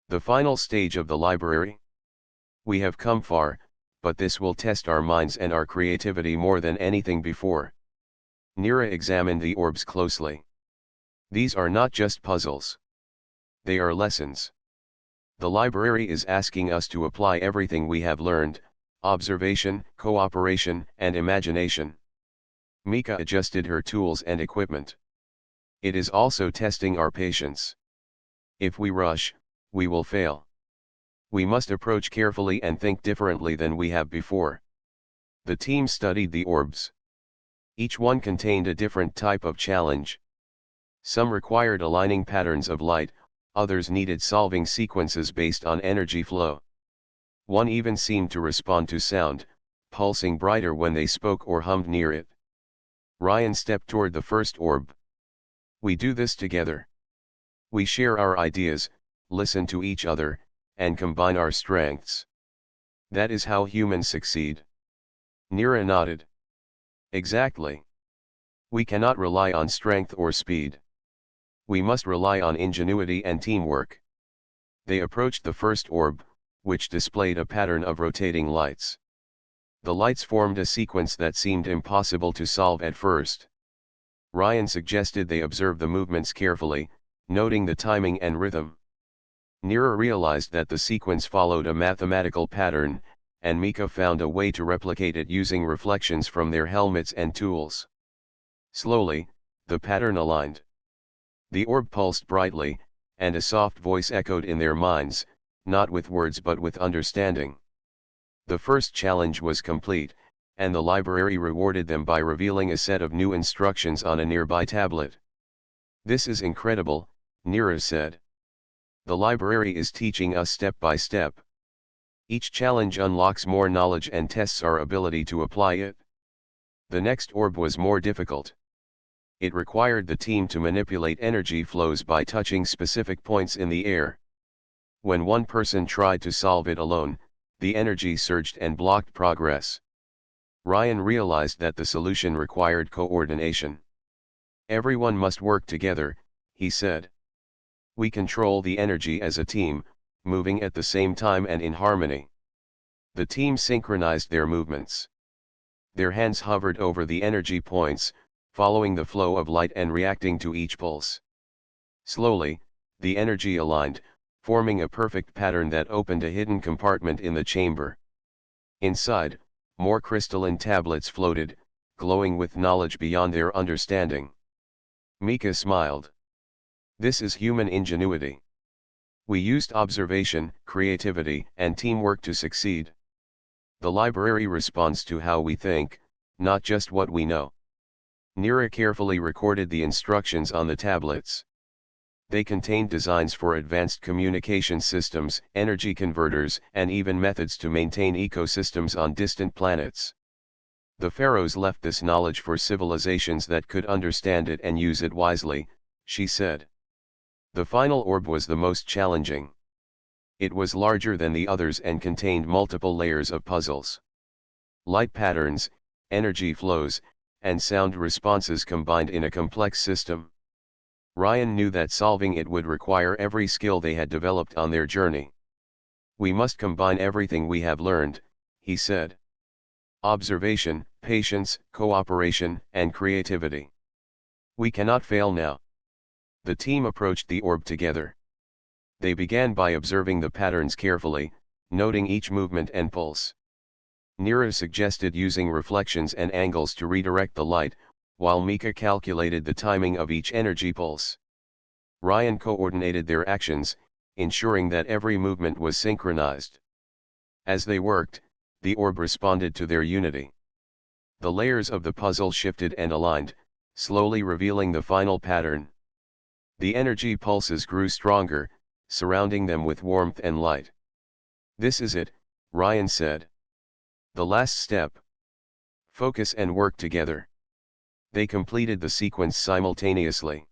"The final stage of the library? We have come far, but this will test our minds and our creativity more than anything before." Neera examined the orbs closely. These are not just puzzles. They are lessons. The library is asking us to apply everything we have learned: observation, cooperation, and imagination. Mika adjusted her tools and equipment. It is also testing our patience. If we rush, we will fail. We must approach carefully and think differently than we have before. The team studied the orbs. Each one contained a different type of challenge. Some required aligning patterns of light, others needed solving sequences based on energy flow. One even seemed to respond to sound, pulsing brighter when they spoke or hummed near it. Ryan stepped toward the first orb. "We do this together. We share our ideas, listen to each other, and combine our strengths. That is how humans succeed." Neera nodded. "Exactly. We cannot rely on strength or speed. We must rely on ingenuity and teamwork." They approached the first orb, which displayed a pattern of rotating lights. The lights formed a sequence that seemed impossible to solve at first. Ryan suggested they observe the movements carefully, noting the timing and rhythm. Neera realized that the sequence followed a mathematical pattern, and Mika found a way to replicate it using reflections from their helmets and tools. Slowly, the pattern aligned. The orb pulsed brightly, and a soft voice echoed in their minds, not with words but with understanding. The first challenge was complete, and the library rewarded them by revealing a set of new instructions on a nearby tablet. "This is incredible," Nira said. "The library is teaching us step by step. Each challenge unlocks more knowledge and tests our ability to apply it." The next orb was more difficult. It required the team to manipulate energy flows by touching specific points in the air. When one person tried to solve it alone, the energy surged and blocked progress. Ryan realized that the solution required coordination. "Everyone must work together," he said. "We control the energy as a team, moving at the same time and in harmony." The team synchronized their movements. Their hands hovered over the energy points, following the flow of light and reacting to each pulse. Slowly, the energy aligned, forming a perfect pattern that opened a hidden compartment in the chamber. Inside, more crystalline tablets floated, glowing with knowledge beyond their understanding. Mika smiled. "This is human ingenuity. We used observation, creativity, and teamwork to succeed. The library responds to how we think, not just what we know." Nira carefully recorded the instructions on the tablets. They contained designs for advanced communication systems, energy converters, and even methods to maintain ecosystems on distant planets. "The Pharaohs left this knowledge for civilizations that could understand it and use it wisely," she said. The final orb was the most challenging. It was larger than the others and contained multiple layers of puzzles. Light patterns, energy flows, and sound responses combined in a complex system. Ryan knew that solving it would require every skill they had developed on their journey. "We must combine everything we have learned," he said. "Observation, patience, cooperation, and creativity. We cannot fail now." The team approached the orb together. They began by observing the patterns carefully, noting each movement and pulse. Nira suggested using reflections and angles to redirect the light, while Mika calculated the timing of each energy pulse. Ryan coordinated their actions, ensuring that every movement was synchronized. As they worked, the orb responded to their unity. The layers of the puzzle shifted and aligned, slowly revealing the final pattern. The energy pulses grew stronger, surrounding them with warmth and light. "This is it," Ryan said. "The last step. Focus and work together." They completed the sequence simultaneously.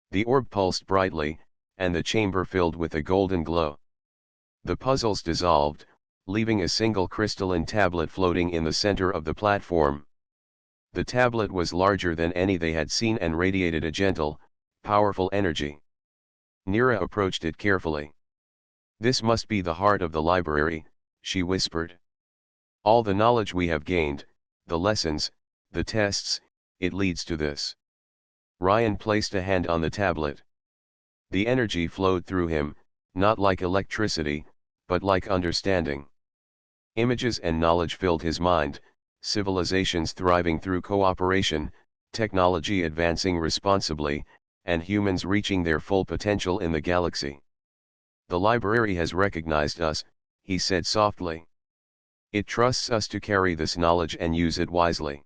The orb pulsed brightly, and the chamber filled with a golden glow. The puzzles dissolved, leaving a single crystalline tablet floating in the center of the platform. The tablet was larger than any they had seen and radiated a gentle, powerful energy. Nira approached it carefully. "This must be the heart of the library," she whispered. "All the knowledge we have gained, the lessons, the tests, it leads to this." Ryan placed a hand on the tablet. The energy flowed through him, not like electricity, but like understanding. Images and knowledge filled his mind, civilizations thriving through cooperation, technology advancing responsibly, and humans reaching their full potential in the galaxy. "The library has recognized us," he said softly. "It trusts us to carry this knowledge and use it wisely."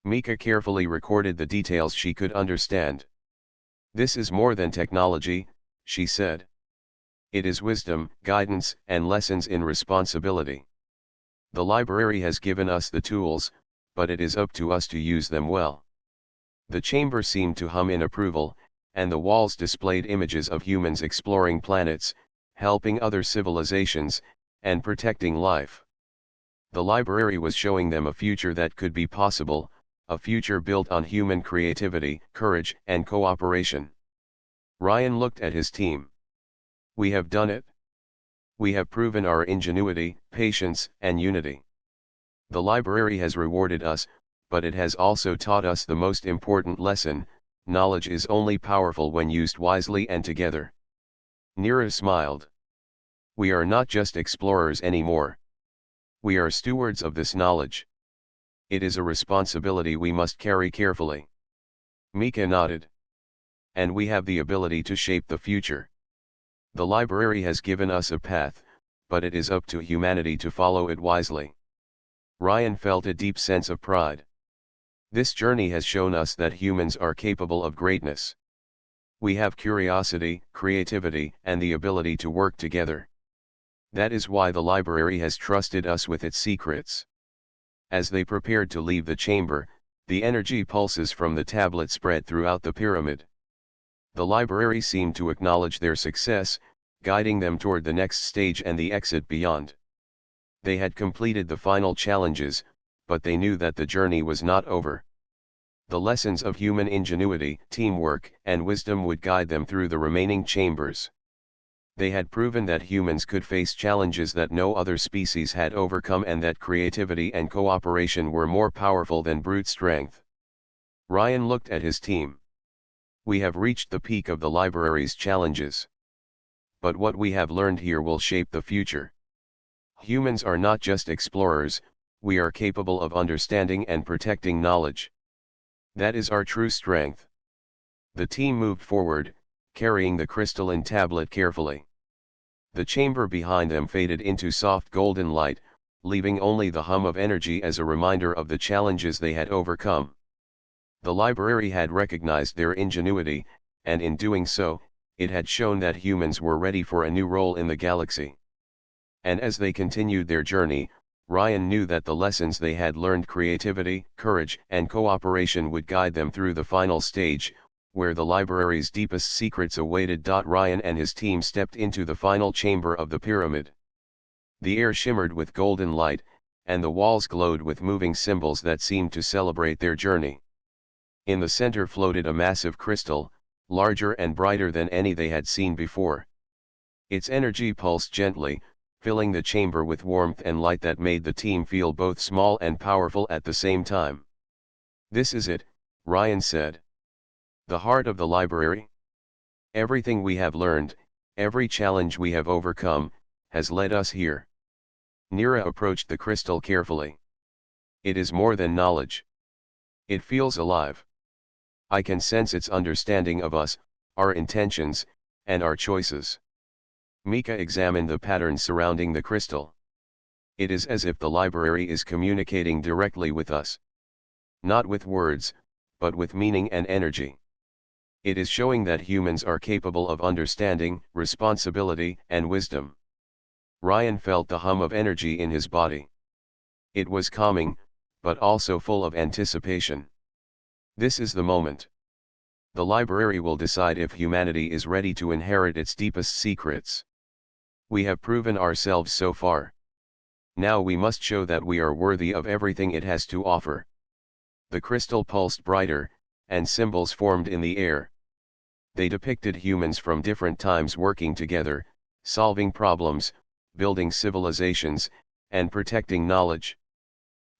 Mika carefully recorded the details she could understand. "This is more than technology," she said. "It is wisdom, guidance, and lessons in responsibility. The library has given us the tools, but it is up to us to use them well." The chamber seemed to hum in approval, and the walls displayed images of humans exploring planets, helping other civilizations, and protecting life. The library was showing them a future that could be possible, a future built on human creativity, courage, and cooperation. Ryan looked at his team. "We have done it. We have proven our ingenuity, patience, and unity. The library has rewarded us, but it has also taught us the most important lesson: knowledge is only powerful when used wisely and together." Nira smiled. "We are not just explorers anymore. We are stewards of this knowledge. It is a responsibility we must carry carefully." Mika nodded. "And we have the ability to shape the future. The library has given us a path, but it is up to humanity to follow it wisely." Ryan felt a deep sense of pride. This journey has shown us that humans are capable of greatness. We have curiosity, creativity, and the ability to work together. That is why the library has trusted us with its secrets. As they prepared to leave the chamber, the energy pulses from the tablet spread throughout the pyramid. The library seemed to acknowledge their success, guiding them toward the next stage and the exit beyond. They had completed the final challenges, but they knew that the journey was not over. The lessons of human ingenuity, teamwork, and wisdom would guide them through the remaining chambers. They had proven that humans could face challenges that no other species had overcome and that creativity and cooperation were more powerful than brute strength. Ryan looked at his team. We have reached the peak of the library's challenges. But what we have learned here will shape the future. Humans are not just explorers, we are capable of understanding and protecting knowledge. That is our true strength. The team moved forward, carrying the crystalline tablet carefully. The chamber behind them faded into soft golden light, leaving only the hum of energy as a reminder of the challenges they had overcome. The library had recognized their ingenuity, and in doing so, it had shown that humans were ready for a new role in the galaxy. And as they continued their journey, Ryan knew that the lessons they had learned, creativity, courage, and cooperation, would guide them through the final stage, where the library's deepest secrets awaited. Ryan and his team stepped into the final chamber of the pyramid. The air shimmered with golden light, and the walls glowed with moving symbols that seemed to celebrate their journey. In the center floated a massive crystal, larger and brighter than any they had seen before. Its energy pulsed gently, filling the chamber with warmth and light that made the team feel both small and powerful at the same time. "This is it," Ryan said. "The heart of the library. Everything we have learned, every challenge we have overcome, has led us here." Nira approached the crystal carefully. "It is more than knowledge. It feels alive. I can sense its understanding of us, our intentions, and our choices." Mika examined the patterns surrounding the crystal. "It is as if the library is communicating directly with us. Not with words, but with meaning and energy. It is showing that humans are capable of understanding, responsibility, and wisdom." Ryan felt the hum of energy in his body. It was calming, but also full of anticipation. This is the moment. The library will decide if humanity is ready to inherit its deepest secrets. We have proven ourselves so far. Now we must show that we are worthy of everything it has to offer. The crystal pulsed brighter, and symbols formed in the air. They depicted humans from different times working together, solving problems, building civilizations, and protecting knowledge.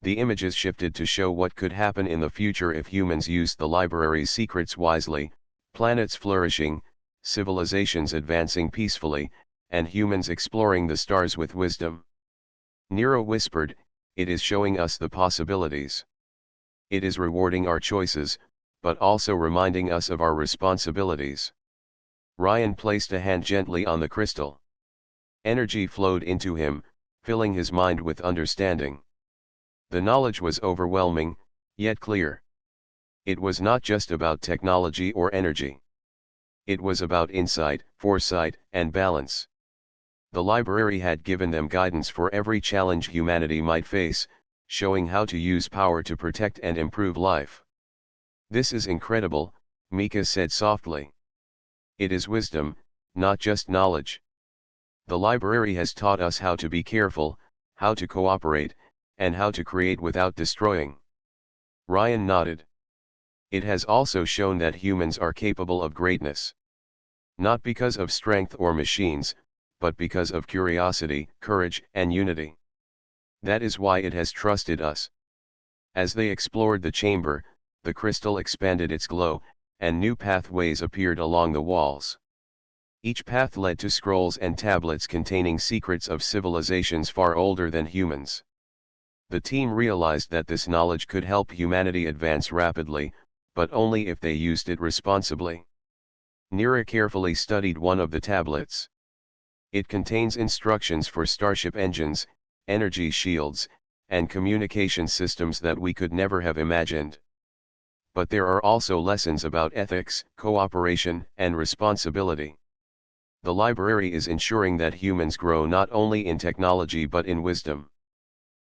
The images shifted to show what could happen in the future if humans used the library's secrets wisely: planets flourishing, civilizations advancing peacefully, and humans exploring the stars with wisdom. Nero whispered, "It is showing us the possibilities. It is rewarding our choices, but also reminding us of our responsibilities." Ryan placed a hand gently on the crystal. Energy flowed into him, filling his mind with understanding. The knowledge was overwhelming, yet clear. It was not just about technology or energy. It was about insight, foresight, and balance. The library had given them guidance for every challenge humanity might face, showing how to use power to protect and improve life. "This is incredible," Mika said softly. "It is wisdom, not just knowledge. The library has taught us how to be careful, how to cooperate, and how to create without destroying." Ryan nodded. "It has also shown that humans are capable of greatness. Not because of strength or machines, but because of curiosity, courage, and unity. That is why it has trusted us." As they explored the chamber, the crystal expanded its glow, and new pathways appeared along the walls. Each path led to scrolls and tablets containing secrets of civilizations far older than humans. The team realized that this knowledge could help humanity advance rapidly, but only if they used it responsibly. Nira carefully studied one of the tablets. It contains instructions for starship engines, energy shields, and communication systems that we could never have imagined. But there are also lessons about ethics, cooperation, and responsibility. The library is ensuring that humans grow not only in technology but in wisdom.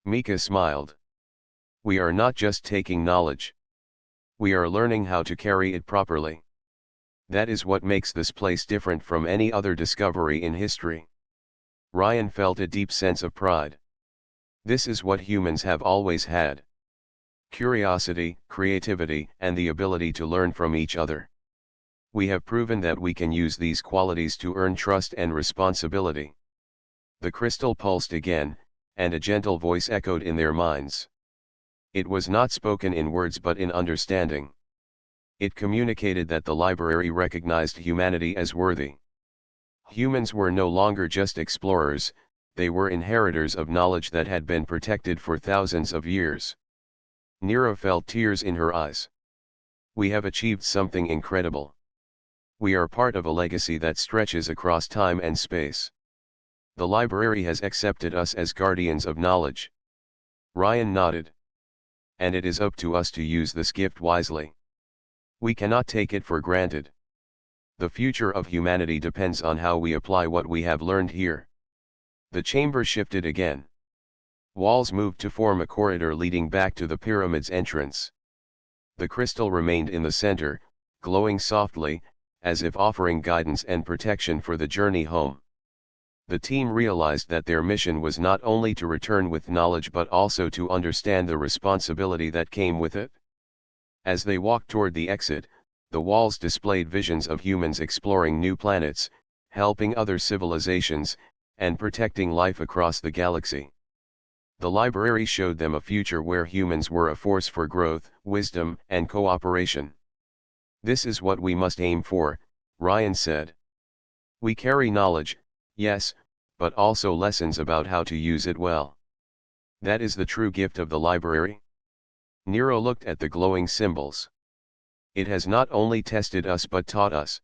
Mika smiled. We are not just taking knowledge. We are learning how to carry it properly. That is what makes this place different from any other discovery in history. Ryan felt a deep sense of pride. This is what humans have always had. Curiosity, creativity, and the ability to learn from each other. We have proven that we can use these qualities to earn trust and responsibility. The crystal pulsed again, and a gentle voice echoed in their minds. It was not spoken in words but in understanding. It communicated that the library recognized humanity as worthy. Humans were no longer just explorers, they were inheritors of knowledge that had been protected for thousands of years. Nira felt tears in her eyes. We have achieved something incredible. We are part of a legacy that stretches across time and space. The library has accepted us as guardians of knowledge. Ryan nodded. And it is up to us to use this gift wisely. We cannot take it for granted. The future of humanity depends on how we apply what we have learned here. The chamber shifted again. Walls moved to form a corridor leading back to the pyramid's entrance. The crystal remained in the center, glowing softly, as if offering guidance and protection for the journey home. The team realized that their mission was not only to return with knowledge but also to understand the responsibility that came with it. As they walked toward the exit, the walls displayed visions of humans exploring new planets, helping other civilizations, and protecting life across the galaxy. The library showed them a future where humans were a force for growth, wisdom, and cooperation. This is what we must aim for, Ryan said. We carry knowledge, yes, but also lessons about how to use it well. That is the true gift of the library. Nero looked at the glowing symbols. It has not only tested us but taught us.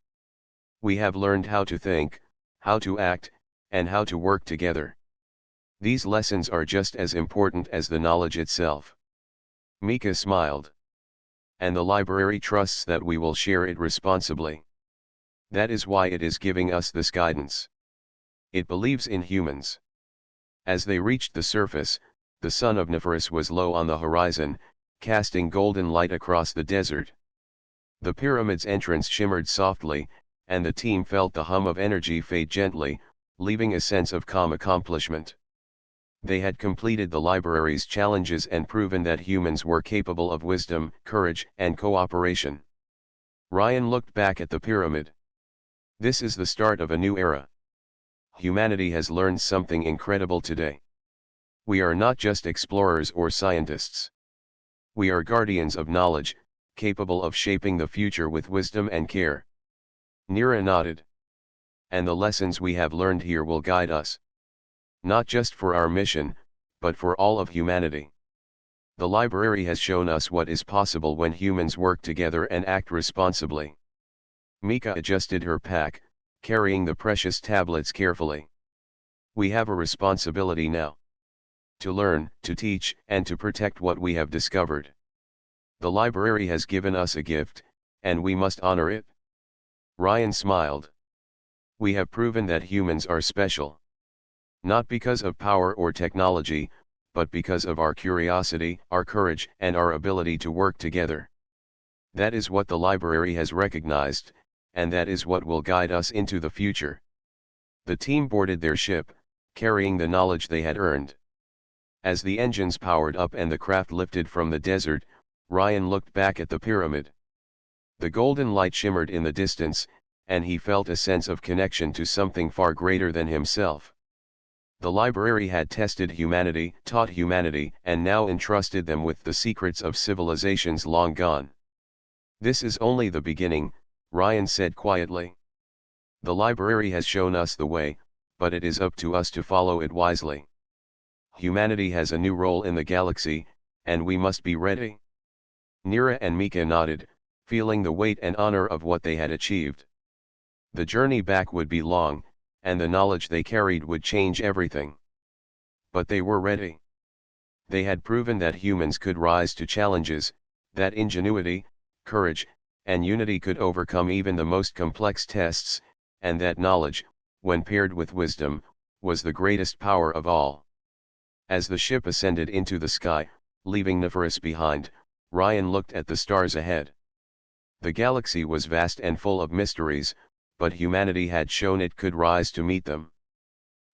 We have learned how to think, how to act, and how to work together. These lessons are just as important as the knowledge itself. Mika smiled. And the library trusts that we will share it responsibly. That is why it is giving us this guidance. It believes in humans. As they reached the surface, the sun of Nephris was low on the horizon, casting golden light across the desert. The pyramid's entrance shimmered softly, and the team felt the hum of energy fade gently, leaving a sense of calm accomplishment. They had completed the library's challenges and proven that humans were capable of wisdom, courage, and cooperation. Ryan looked back at the pyramid. This is the start of a new era. Humanity has learned something incredible today. We are not just explorers or scientists. We are guardians of knowledge, capable of shaping the future with wisdom and care. Nira nodded. And the lessons we have learned here will guide us. Not just for our mission, but for all of humanity. The library has shown us what is possible when humans work together and act responsibly. Mika adjusted her pack, carrying the precious tablets carefully. We have a responsibility now. To learn, to teach, and to protect what we have discovered. The library has given us a gift, and we must honor it. Ryan smiled. We have proven that humans are special. Not because of power or technology, but because of our curiosity, our courage, and our ability to work together. That is what the library has recognized, and that is what will guide us into the future. The team boarded their ship, carrying the knowledge they had earned. As the engines powered up and the craft lifted from the desert, Ryan looked back at the pyramid. The golden light shimmered in the distance, and he felt a sense of connection to something far greater than himself. The library had tested humanity, taught humanity, and now entrusted them with the secrets of civilizations long gone. This is only the beginning, Ryan said quietly. The library has shown us the way, but it is up to us to follow it wisely. Humanity has a new role in the galaxy, and we must be ready. Nira and Mika nodded, feeling the weight and honor of what they had achieved. The journey back would be long, and the knowledge they carried would change everything. But they were ready. They had proven that humans could rise to challenges, that ingenuity, courage, and unity could overcome even the most complex tests, and that knowledge, when paired with wisdom, was the greatest power of all. As the ship ascended into the sky, leaving Nephris behind, Ryan looked at the stars ahead. The galaxy was vast and full of mysteries, but humanity had shown it could rise to meet them.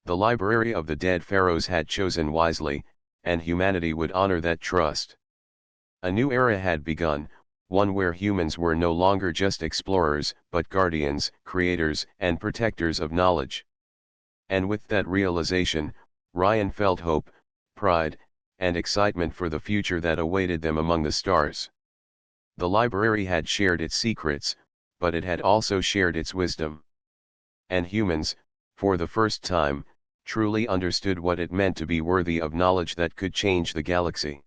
The library of the dead pharaohs had chosen wisely, and humanity would honor that trust. A new era had begun, one where humans were no longer just explorers, but guardians, creators, and protectors of knowledge. And with that realization, Ryan felt hope, pride, and excitement for the future that awaited them among the stars. The library had shared its secrets, but it had also shared its wisdom. And humans, for the first time, truly understood what it meant to be worthy of knowledge that could change the galaxy.